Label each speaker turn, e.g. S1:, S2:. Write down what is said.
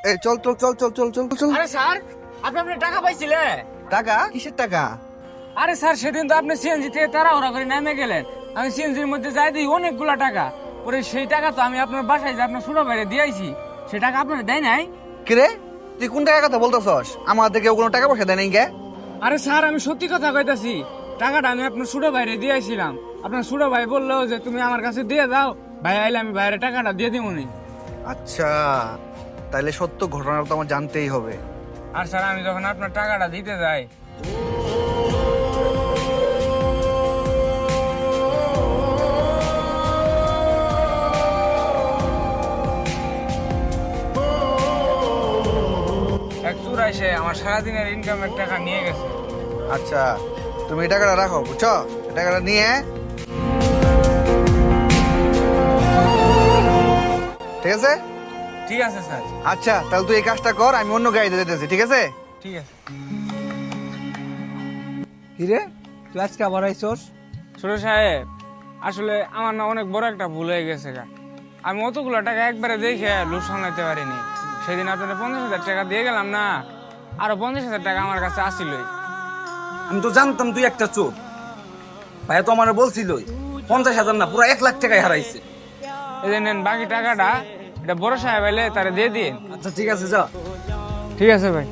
S1: এই চল চল চল চল চল চল চল।
S2: আরে স্যার, আপনি টাকা পাইছিলেন?
S1: টাকা? কিসের টাকা?
S2: আরে স্যার, সেদিন তো আপনি সিএনজি থেকে তাড়াহুড়া করে নেমে গেলেন। আমি সিএনজির মধ্যে যাই দিই অনেকগুলা টাকা। পরে সেই টাকা তো আমি আপনার বাসায় যে আপনার ছোট ভাইরে দিয়েছি, সেই টাকা আপনার দেয় নাই।
S1: কিরে, তুই কোন টাকার কথা বলতেছস? আমাদের কেউ কোনো টাকা পয়সা দেয় নাই কে?
S2: আরে স্যার, আমি সত্যি কথা কইতাছি। টাকাটা আমি আপনার ছোট ভাইরে দিয়েছিলাম। আপনার ছোট ভাই বললো যে তুমি আমার কাছে দিয়ে দাও, ভাই আইলে আমি ভাইয়ের টাকাটা দিয়ে দিবনি।
S1: আচ্ছা, তাইলে সত্য ঘটনাটা তো আমার জানতেই হবে।
S2: আর স্যার, আমি যখন আপনার টাকাটা দিতে যাই, এক চোর এসে আমার সারাদিনের ইনকামের টাকা নিয়ে গেছে।
S1: আচ্ছা, তুমি এই টাকাটা রাখো, বুঝছো? এই টাকাটা নিয়ে ঠিক আছে?
S2: ঠিক আছে স্যার।
S1: আচ্ছা, তাহলে তুই এই কাজটা কর, আমি অন্য গাড়িতে যেতেছি, ঠিক আছে?
S2: ঠিক আছে।
S3: কিরে, তুই আজকে আবার আইসস?
S2: ছোট সাহেব, আসলে আমার না অনেক বড় একটা ভুল হয়ে গেছে গা। আমি অতগুলো টাকা একবারে দেখে লোভ সামলাইতে পারিনি। সেদিন আপনাদের 50,000 টাকা দিয়ে গেলাম না, আরো 50,000 টাকা আমার কাছে আসিলই।
S3: আমি তো জানতাম তুই একটা চোর। ভাইয়া তো আমার বলছিলই 50,000 না, পুরো 1 লাখ টাকায় হারাইছে।
S2: এই যে নেন বাকি টাকাটা, এটা বড় সাহেব এলে তারে দিয়ে দিন।
S3: আচ্ছা ঠিক আছে, যা।
S2: ঠিক আছে ভাই।